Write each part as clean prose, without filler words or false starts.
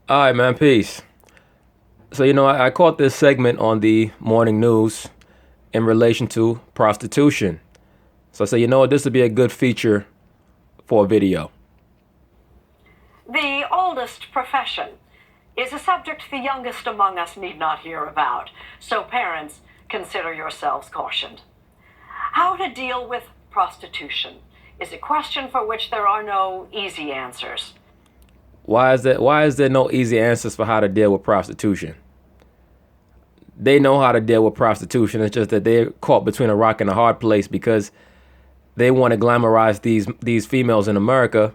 All right, man. Peace. So, I caught this segment on the morning news in relation to prostitution. So I said, what, this would be a good feature for a video. The oldest profession is a subject the youngest among us need not hear about, so parents, consider yourselves cautioned. How to deal with prostitution is a question for which there are no easy answers. Why is that? Why is there no easy answers for how to deal with prostitution? They know how to deal with prostitution. It's just that they're caught between a rock and a hard place because they want to glamorize these females in America,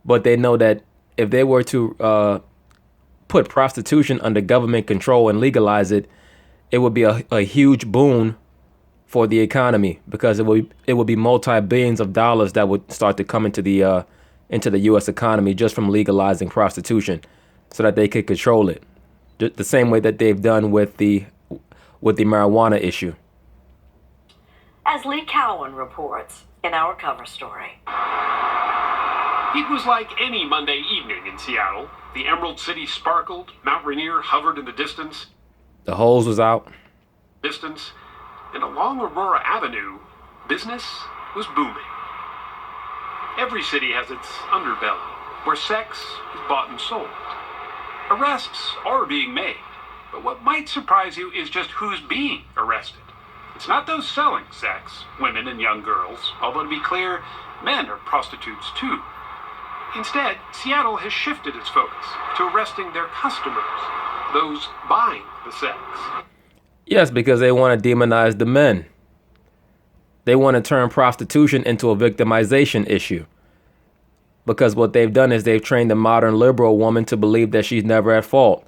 but they know that if they were to put prostitution under government control and legalize it, it would be a huge boon for the economy because it would be multi billions of dollars that would start to come into the U.S. economy just from legalizing prostitution, so that they could control it, the same way that they've done with the marijuana issue. As Lee Cowan reports in our cover story. It was like any Monday evening in Seattle. The Emerald City sparkled, Mount Rainier hovered in the distance, The hose was out. and along Aurora Avenue, business was booming. Every city has its underbelly, where sex is bought and sold. Arrests are being made, but what might surprise you is just who's being arrested. It's not those selling sex, women and young girls, although to be clear, men are prostitutes too. Instead, Seattle has shifted its focus to arresting their customers, those buying the sex. Yes, because they want to demonize the men. They want to turn prostitution into a victimization issue. Because what they've done is they've trained the modern liberal woman to believe that she's never at fault.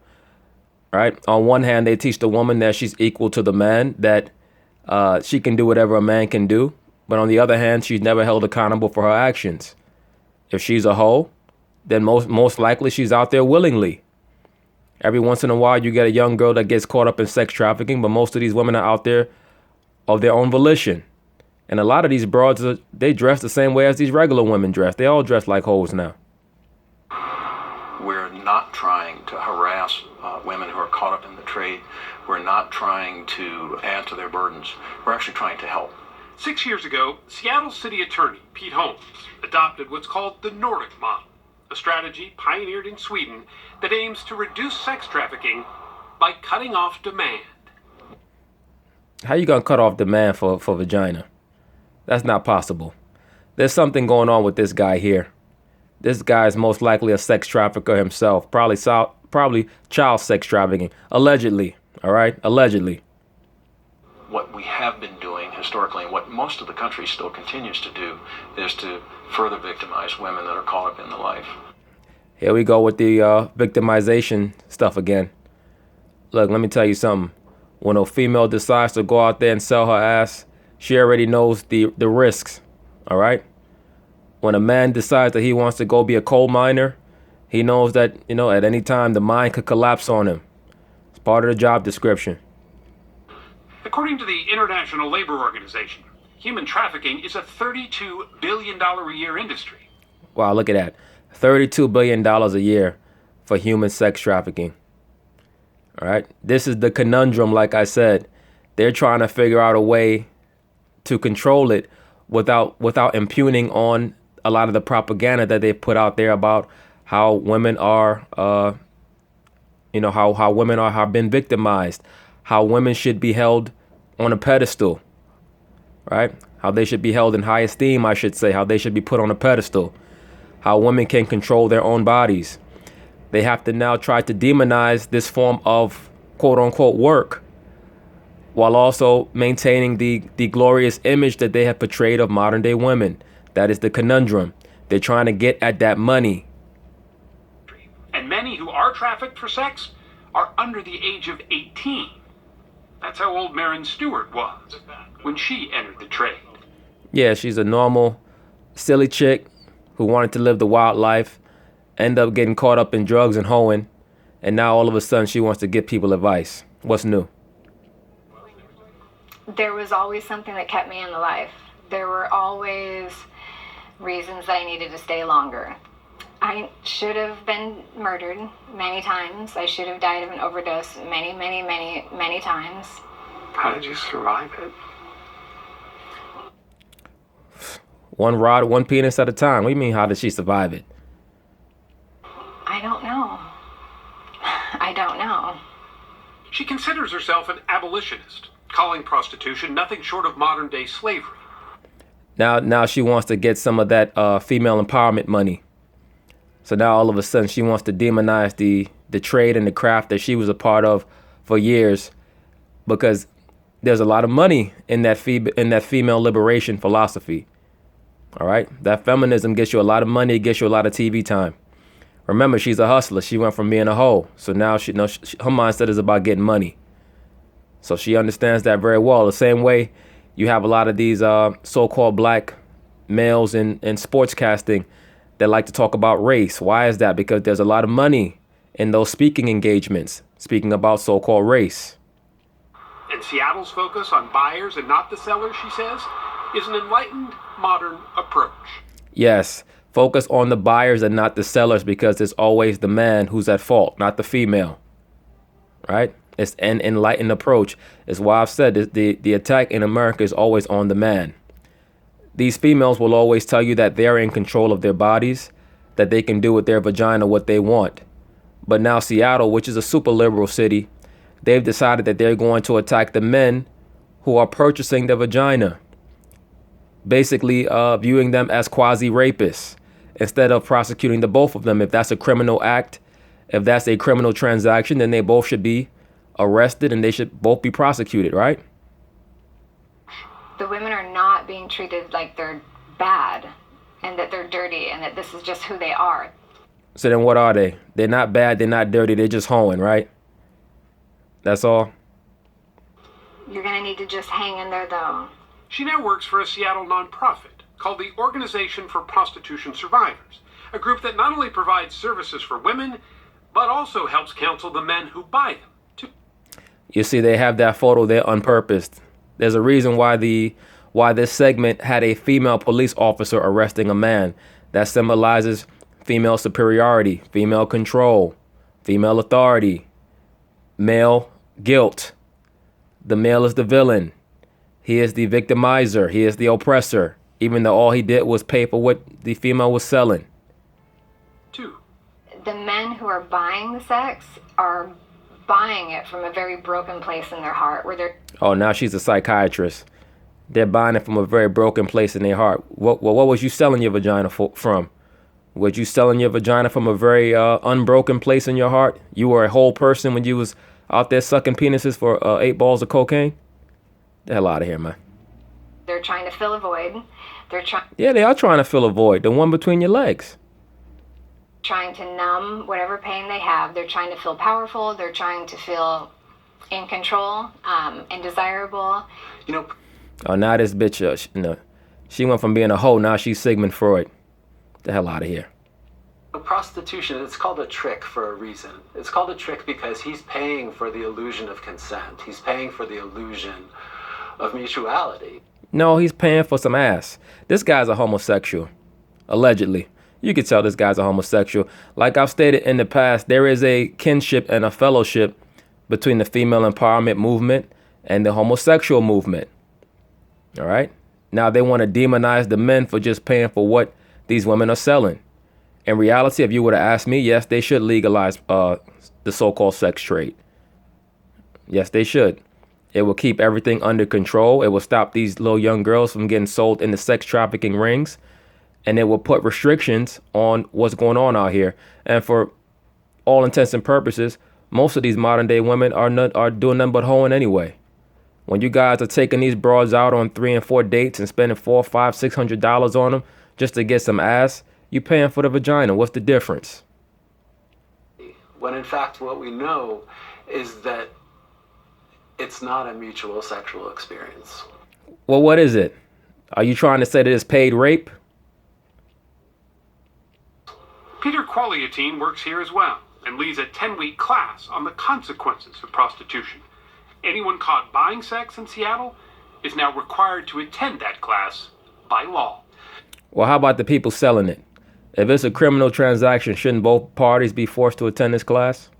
Right? On one hand, they teach the woman that she's equal to the man, that she can do whatever a man can do. But on the other hand, she's never held accountable for her actions. If she's a hoe, then most likely she's out there willingly. Every once in a while, you get a young girl that gets caught up in sex trafficking, but most of these women are out there of their own volition. And a lot of these broads, they dress the same way as these regular women dress. They all dress like hoes now. We're not trying to harass women who are caught up in the trade. We're not trying to add to their burdens. We're actually trying to help. 6 years ago, Seattle City Attorney Pete Holmes adopted what's called the Nordic model, a strategy pioneered in Sweden that aims to reduce sex trafficking by cutting off demand. How you gonna cut off demand for vagina? That's not possible. There's something going on with this guy here. This guy is most likely a sex trafficker himself, probably child sex trafficking, allegedly. All right, allegedly. What we have been doing historically, and what most of the country still continues to do, is to further victimize women that are caught up in the life. Here we go with the victimization stuff again. Look, let me tell you something. When a female decides to go out there and sell her ass, she already knows the risks, all right? When a man decides that he wants to go be a coal miner, he knows that, at any time the mine could collapse on him. It's part of the job description. According to the International Labor Organization, human trafficking is a $32 billion a year industry. Wow, look at that. $32 billion a year for human sex trafficking. All right. This is the conundrum, like I said. They're trying to figure out a way to control it without impugning on a lot of the propaganda that they put out there about how women are, how women have been victimized, how women should be held on a pedestal, right? How they should be held in high esteem, I should say, how they should be put on a pedestal, how women can control their own bodies. They have to now try to demonize this form of quote unquote work while also maintaining the glorious image that they have portrayed of modern day women. That is the conundrum. They're trying to get at that money. And many who are trafficked for sex are under the age of 18. That's how old Marin Stewart was when she entered the trade. Yeah, she's a normal, silly chick who wanted to live the wild life, end up getting caught up in drugs and hoeing, and now all of a sudden she wants to give people advice. What's new? There was always something that kept me in the life. There were always reasons that I needed to stay longer. I should have been murdered many times. I should have died of an overdose many, many, many, many times. How did you survive it? One rod, one penis at a time. What do you mean, how did she survive it? I don't know. I don't know. She considers herself an abolitionist, calling prostitution nothing short of modern-day slavery. Now she wants to get some of that female empowerment money. So now all of a sudden she wants to demonize the trade and the craft that she was a part of for years, because there's a lot of money in that female liberation philosophy. All right, that feminism gets you a lot of money, it gets you a lot of TV time. Remember, she's a hustler. She went from being a hoe, so now her mindset is about getting money. So she understands that very well. The same way you have a lot of these so-called black males in sportscasting that like to talk about race. Why is that? Because there's a lot of money in those speaking engagements, speaking about so-called race. And Seattle's focus on buyers and not the sellers, she says, is an enlightened, modern approach. Yes, focus on the buyers and not the sellers, because it's always the man who's at fault, not the female. Right? It's an enlightened approach. It's why I've said the attack in America is always on the man. These females will always tell you that they're in control of their bodies, that they can do with their vagina what they want. But now Seattle, which is a super liberal city, they've decided that they're going to attack the men who are purchasing the vagina, basically viewing them as quasi-rapists instead of prosecuting the both of them. If that's a criminal act, if that's a criminal transaction, then they both should be arrested and they should both be prosecuted, right? The women are not being treated like they're bad and that they're dirty and that this is just who they are. So then what are they? They're not bad, they're not dirty, they're just hoeing, right? That's all? You're going to need to just hang in there, though. She now works for a Seattle nonprofit called the Organization for Prostitution Survivors, a group that not only provides services for women, but also helps counsel the men who buy them, too. You see, they have that photo there unpurposed. There's a reason why this segment had a female police officer arresting a man. That symbolizes female superiority, female control, female authority, male guilt. The male is the villain. He is the victimizer. He is the oppressor, even though all he did was pay for what the female was selling. Two. The men who are buying the sex are buying it from a very broken place in their heart where they're... Oh, now she's a psychiatrist. They're buying it from a very broken place in their heart. What was you selling your vagina from? Was you selling your vagina from a very unbroken place in your heart? You were a whole person when you was out there sucking penises for 8 balls of cocaine? The hell out of here, man. They're trying to fill a void. Yeah, they are trying to fill a void. The one between your legs. Trying to numb whatever pain they have. They're trying to feel powerful. They're trying to feel in control and desirable. Oh, now this bitch, she went from being a hoe, now she's Sigmund Freud. The hell out of here. Prostitution, it's called a trick for a reason. It's called a trick because he's paying for the illusion of consent. He's paying for the illusion of mutuality. No, he's paying for some ass. This guy's a homosexual, allegedly. You could tell this guy's a homosexual. Like I've stated in the past, there is a kinship and a fellowship between the female empowerment movement and the homosexual movement. All right? Now they want to demonize the men for just paying for what these women are selling. In reality, if you were to ask me, yes, they should legalize the so-called sex trade. Yes, they should. It will keep everything under control. It will stop these little young girls from getting sold into sex trafficking rings. And it will put restrictions on what's going on out here. And for all intents and purposes, most of these modern day women are doing nothing but hoeing anyway. When you guys are taking these broads out on 3 and 4 dates and spending $400, $500, $600 on them just to get some ass, you paying for the vagina. What's the difference? When in fact what we know is that it's not a mutual sexual experience. Well, what is it? Are you trying to say that it's paid rape? Peter Qualiatine works here as well and leads a 10-week class on the consequences of prostitution. Anyone caught buying sex in Seattle is now required to attend that class by law. Well, how about the people selling it? If it's a criminal transaction, shouldn't both parties be forced to attend this class?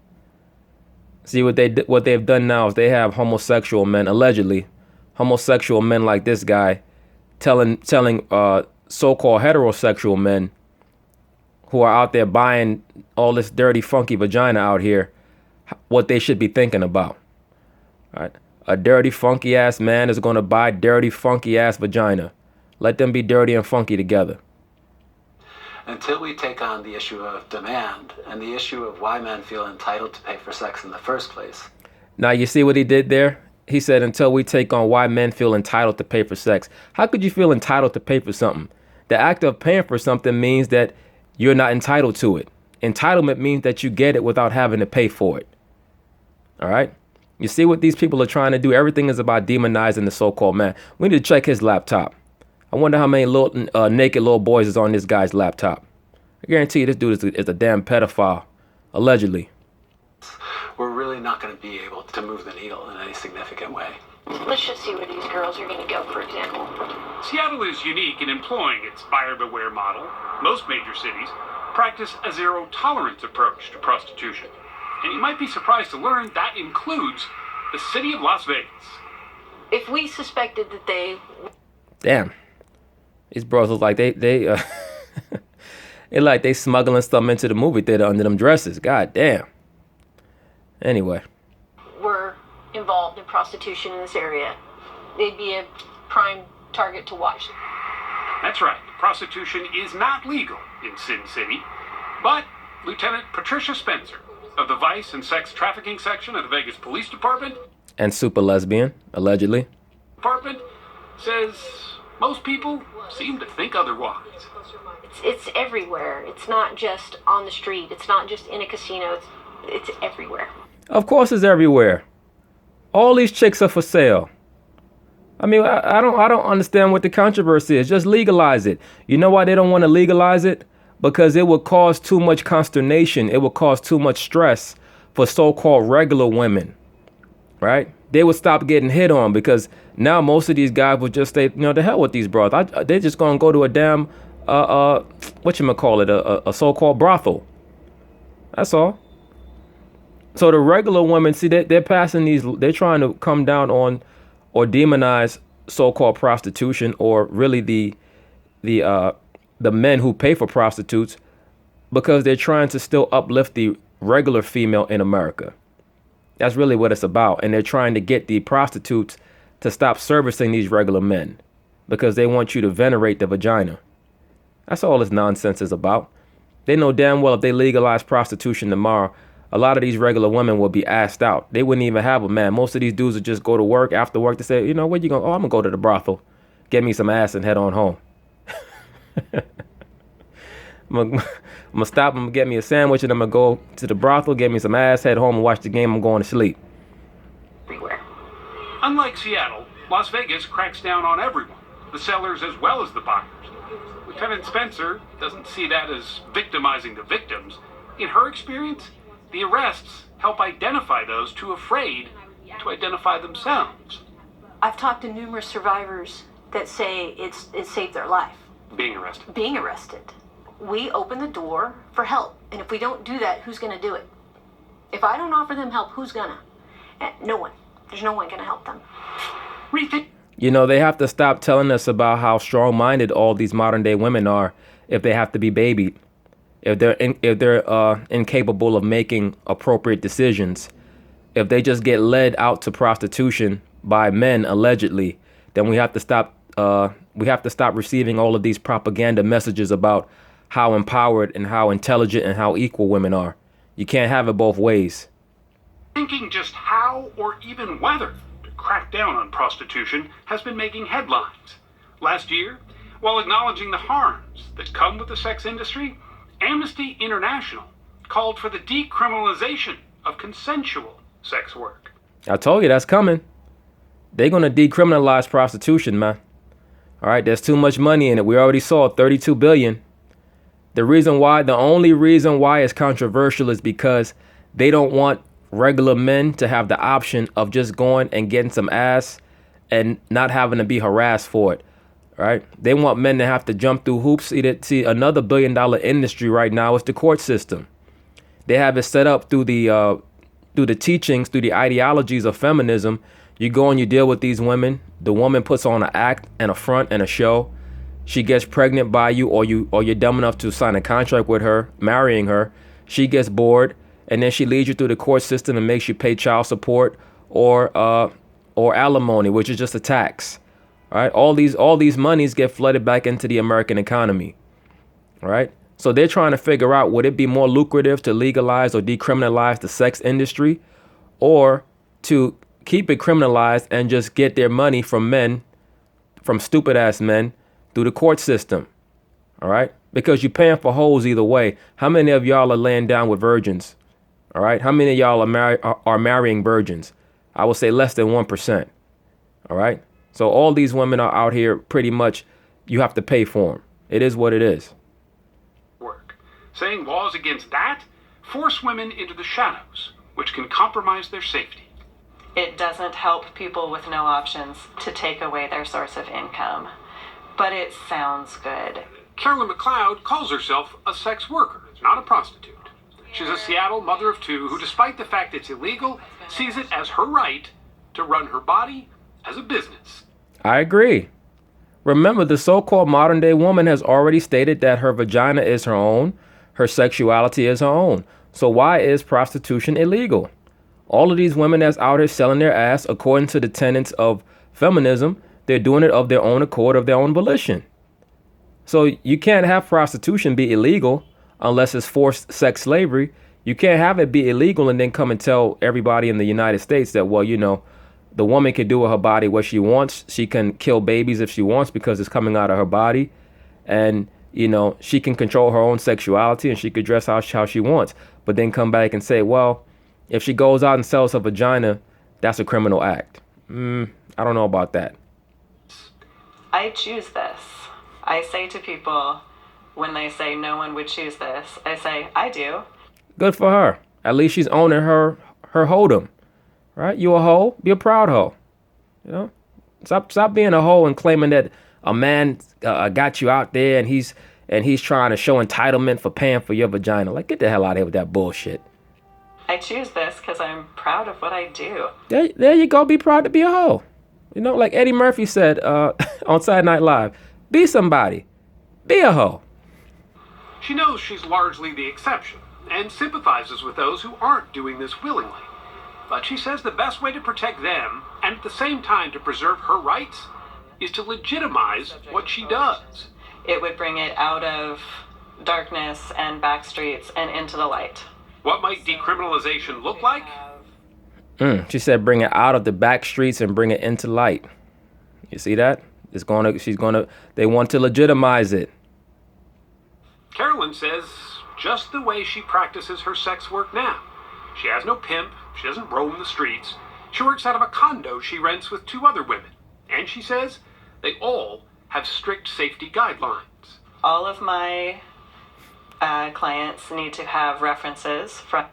See, what they've done now is they have homosexual men, allegedly homosexual men like this guy, telling so-called heterosexual men who are out there buying all this dirty, funky vagina out here what they should be thinking about. All right, a dirty, funky ass man is going to buy dirty, funky ass vagina. Let them be dirty and funky together. Until we take on the issue of demand and the issue of why men feel entitled to pay for sex in the first place. Now, you see what he did there? He said, until we take on why men feel entitled to pay for sex. How could you feel entitled to pay for something? The act of paying for something means that you're not entitled to it. Entitlement means that you get it without having to pay for it. All right? You see what these people are trying to do? Everything is about demonizing the so-called man. We need to check his laptop. I wonder how many little naked little boys is on this guy's laptop. I guarantee you this dude is a damn pedophile, allegedly. We're really not going to be able to move the needle in any significant way. Let's just see where these girls are going to go, for example. Seattle is unique in employing its buyer beware model. Most major cities practice a zero tolerance approach to prostitution. And you might be surprised to learn that includes the city of Las Vegas. If we suspected that they... Damn. These bros look like they it like they smuggling stuff into the movie theater under them dresses. God damn. Anyway. were involved in prostitution in this area, they'd be a prime target to watch. That's right. Prostitution is not legal in Sin City, but Lieutenant Patricia Spencer of the Vice and Sex Trafficking Section of the Vegas Police Department And super lesbian, allegedly. Says most people seem to think otherwise. it's everywhere. It's not just on the street. It's not just in a casino. It's everywhere. Of course it's everywhere. All these chicks are for sale. I mean, I don't understand what the controversy is. Just legalize it. You know why they don't want to legalize it? Because it would cause too much consternation. It would cause too much stress for so-called regular women, right? They would stop getting hit on because now most of these guys would just say, the hell with these bros. They're just going to go to a damn, a so-called brothel. That's all. So the regular women, see, they're passing these, they're trying to come down on or demonize so-called prostitution, or really the men who pay for prostitutes, because they're trying to still uplift the regular female in America. That's really what it's about. And they're trying to get the prostitutes to stop servicing these regular men because they want you to venerate the vagina. That's all this nonsense is about. They know damn well if they legalize prostitution tomorrow, a lot of these regular women will be asked out. They wouldn't even have a man. Most of these dudes would just go to work. After work, they say, where you going? Oh, I'm going to go to the brothel, get me some ass and head on home. I'm going to stop. I'm going to get me a sandwich and I'm going to go to the brothel, get me some ass, head home and watch the game. I'm going to sleep. Everywhere. Unlike Seattle, Las Vegas cracks down on everyone, the sellers as well as the buyers. Lieutenant Spencer doesn't see that as victimizing the victims. In her experience, the arrests help identify those too afraid to identify themselves. I've talked to numerous survivors that say it saved their life. Being arrested. Being arrested. We open the door for help. And if we don't do that, who's going to do it? If I don't offer them help, who's going to? No one. There's no one going to help them. Rethink. They have to stop telling us about how strong-minded all these modern-day women are if they have to be babied. If they're incapable of making appropriate decisions, if they just get led out to prostitution by men allegedly, then we have to stop. We have to stop receiving all of these propaganda messages about how empowered and how intelligent and how equal women are. You can't have it both ways. Thinking just how or even whether to crack down on prostitution has been making headlines. Last year, while acknowledging the harms that come with the sex industry, Amnesty International called for the decriminalization of consensual sex work. I told you that's coming. They're going to decriminalize prostitution, man. All right, there's too much money in it. We already saw $32 billion. The only reason why it's controversial is because they don't want regular men to have the option of just going and getting some ass and not having to be harassed for it. right? They want men to have to jump through hoops. See, another billion-dollar industry right now is the court system. They have it set up through the teachings, through the ideologies of feminism. You go and you deal with these women. The woman puts on an act and a front and a show. She gets pregnant by you, or you're dumb enough to sign a contract with her, marrying her. She gets bored, and then she leads you through the court system and makes you pay child support or alimony, which is just a tax. All right, all these monies get flooded back into the American economy. All right, so they're trying to figure out, would it be more lucrative to legalize or decriminalize the sex industry, or to keep it criminalized and just get their money from men, from stupid ass men, through the court system. All right, because you're paying for hoes either way. How many of y'all are laying down with virgins? All right, how many of y'all are marrying virgins? I would say less than 1%. All right. So all these women are out here pretty much, you have to pay for them. It is what it is. Work. Saying laws against that force women into the shadows, which can compromise their safety. It doesn't help people with no options to take away their source of income, but it sounds good. Carolyn McLeod calls herself a sex worker, not a prostitute. She's a Seattle mother of two who, despite the fact it's illegal, sees it as her right to run her body as a business. I agree. Remember, the so-called modern day woman has already stated that her vagina is her own, her sexuality is her own. So why is prostitution illegal? All of these women that's out here selling their ass, according to the tenets of feminism, they're doing it of their own accord, of their own volition. So you can't have prostitution be illegal unless it's forced sex slavery. You can't have it be illegal and then come and tell everybody in the United States that, well, you know, the woman can do with her body what she wants. She can kill babies if she wants because it's coming out of her body. And, you know, she can control her own sexuality and she could dress how she wants. But then come back and say, well, if she goes out and sells her vagina, that's a criminal act. I don't know about that. I choose this. I say to people, when they say no one would choose this, I say, I do. Good for her. At least she's owning her hoedom. Right? You a hoe? Be a proud hoe. You know? Stop being a hoe and claiming that a man got you out there and he's trying to show entitlement for paying for your vagina. Like, get the hell out of here with that bullshit. I choose this because I'm proud of what I do. There you go. Be proud to be a hoe. You know, like Eddie Murphy said on Saturday Night Live, be somebody. Be a hoe. She knows she's largely the exception and sympathizes with those who aren't doing this willingly. But she says the best way to protect them, and at the same time to preserve her rights, is to legitimize what she does. It would bring it out of darkness and back streets and into the light. What might decriminalization look like? She said bring it out of the back streets and bring it into light. You see that? They want to legitimize it. Carolyn says just the way she practices her sex work now. She has no pimp. She doesn't roam the streets. She works out of a condo she rents with two other women. And she says they all have strict safety guidelines. All of my clients need to have references from...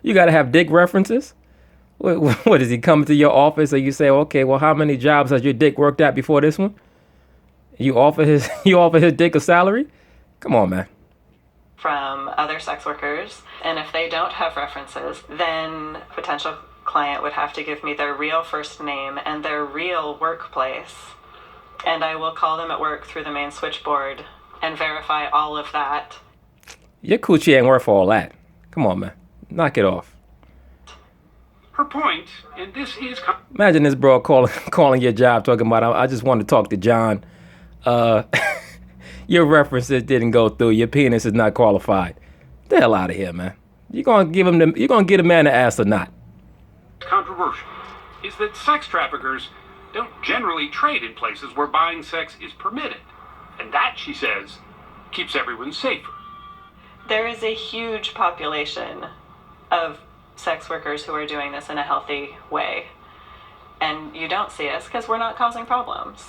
You got to have dick references? What is he coming to your office and you say, okay, well, how many jobs has your dick worked at before this one? You offer his dick a salary? Come on, man. From other sex workers, and if they don't have references, then potential client would have to give me their real first name and their real workplace, and I will call them at work through the main switchboard and verify all of that. Your coochie ain't worth all that. Come on, man. Knock it off. Her point, and this is... Imagine this bro calling your job talking about, I just want to talk to John. Your references didn't go through. Your penis is not qualified. The hell out of here, man. You gonna get a man an ass or not? Controversial is that sex traffickers don't generally trade in places where buying sex is permitted. And that, she says, keeps everyone safer. There is a huge population of sex workers who are doing this in a healthy way. And you don't see us because we're not causing problems.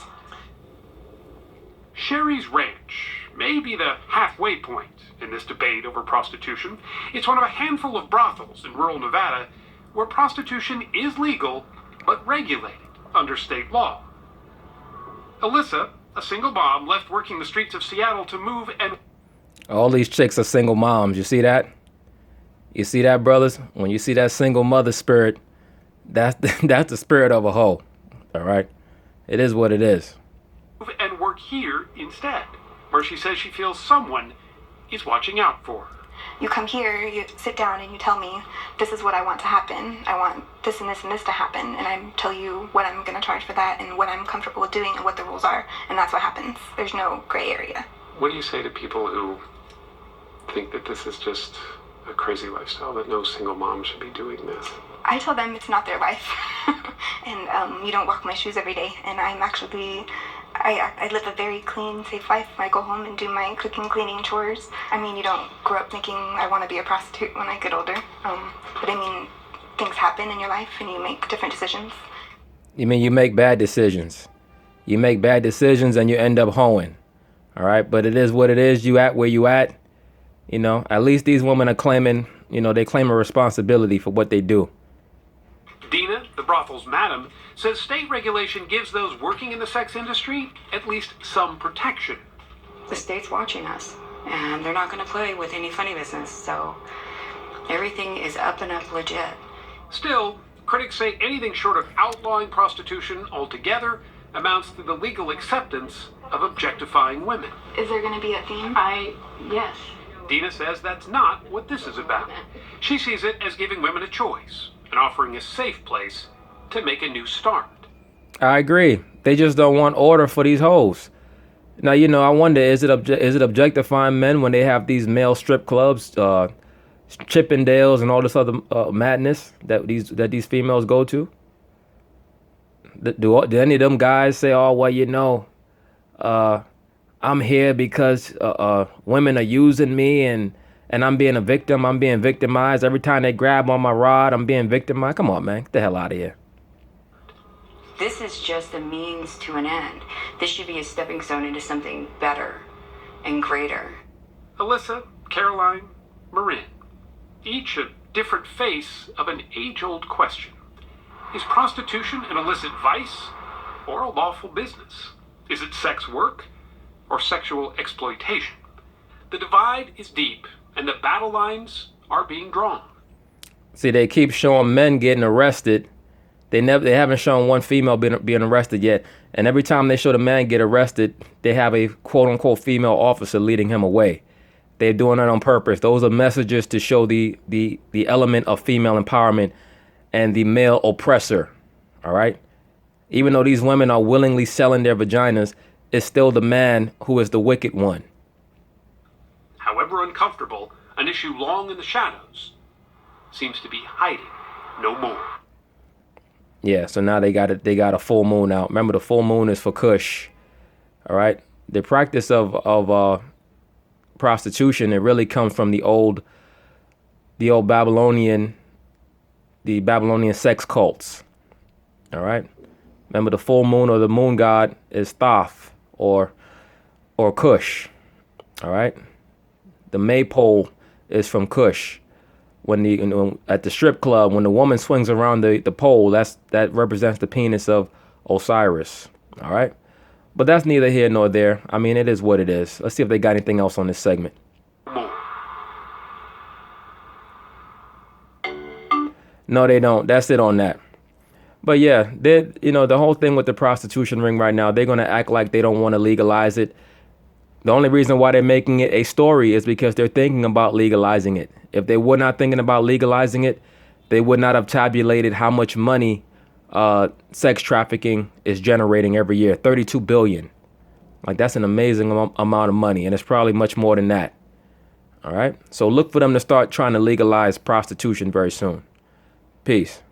Sherry's Ranch may be the halfway point in this debate over prostitution. It's one of a handful of brothels in rural Nevada where prostitution is legal but regulated under state law. Alyssa, a single mom, left working the streets of Seattle to move and... All these chicks are single moms. You see that? You see that, brothers? When you see that single mother spirit, that's the spirit of a hoe. All right? It is what it is. And work here instead, where she says she feels someone is watching out for her. You come here, you sit down, and you tell me, this is what I want to happen. I want this and this and this to happen. And I tell you what I'm going to charge for that and what I'm comfortable with doing and what the rules are. And that's what happens. There's no gray area. What do you say to people who think that this is just a crazy lifestyle, that no single mom should be doing this? I tell them it's not their life. And you don't walk my shoes every day. And I'm actually... I live a very clean, safe life. I go home and do my cooking, cleaning, chores. I mean, you don't grow up thinking I want to be a prostitute when I get older. But I mean, things happen in your life and you make different decisions. You mean you make bad decisions? You make bad decisions and you end up hoeing. All right, but it is what it is. You at where you at. You know, at least these women are claiming, they claim a responsibility for what they do. Dina, the brothel's madam, says state regulation gives those working in the sex industry at least some protection. The state's watching us, and they're not going to play with any funny business, so everything is up and up legit. Still, critics say anything short of outlawing prostitution altogether amounts to the legal acceptance of objectifying women. Is there going to be a theme? Yes. Dina says that's not what this is about. She sees it as giving women a choice and offering a safe place to make a new start. I agree. They just don't want order for these hoes. Now, I wonder, is it objectifying men when they have these male strip clubs, Chippendales and all this other madness that these females go to? Do any of them guys say, oh, well, I'm here because women are using me and I'm being a victim. I'm being victimized. Every time they grab on my rod, I'm being victimized. Come on, man. Get the hell out of here. This is just a means to an end. This should be a stepping stone into something better and greater. Alyssa, Caroline, Marin, each a different face of an age-old question. Is prostitution an illicit vice or a lawful business? Is it sex work or sexual exploitation? The divide is deep, and the battle lines are being drawn. See, they keep showing men getting arrested. They haven't shown one female being arrested yet. And every time they show the man get arrested, they have a quote unquote female officer leading him away. They're doing it on purpose. Those are messages to show the element of female empowerment and the male oppressor. All right. Even though these women are willingly selling their vaginas, it's still the man who is the wicked one. However uncomfortable, an issue long in the shadows seems to be hiding no more. Yeah, so now they got a full moon out. Remember, the full moon is for Kush. All right. The practice of prostitution, it really comes from the old Babylonian sex cults. All right. Remember, the full moon or the moon god is Thoth or Kush. All right. The maypole is from Kush. At the strip club, when the woman swings around the pole, that represents the penis of Osiris. All right. But that's neither here nor there. I mean, it is what it is. Let's see if they got anything else on this segment. No, they don't. That's it on that. But yeah, the whole thing with the prostitution ring right now, they're going to act like they don't want to legalize it. The only reason why they're making it a story is because they're thinking about legalizing it. If they were not thinking about legalizing it, they would not have tabulated how much money sex trafficking is generating every year. 32 billion. Like, that's an amazing amount of money. And it's probably much more than that. All right. So look for them to start trying to legalize prostitution very soon. Peace.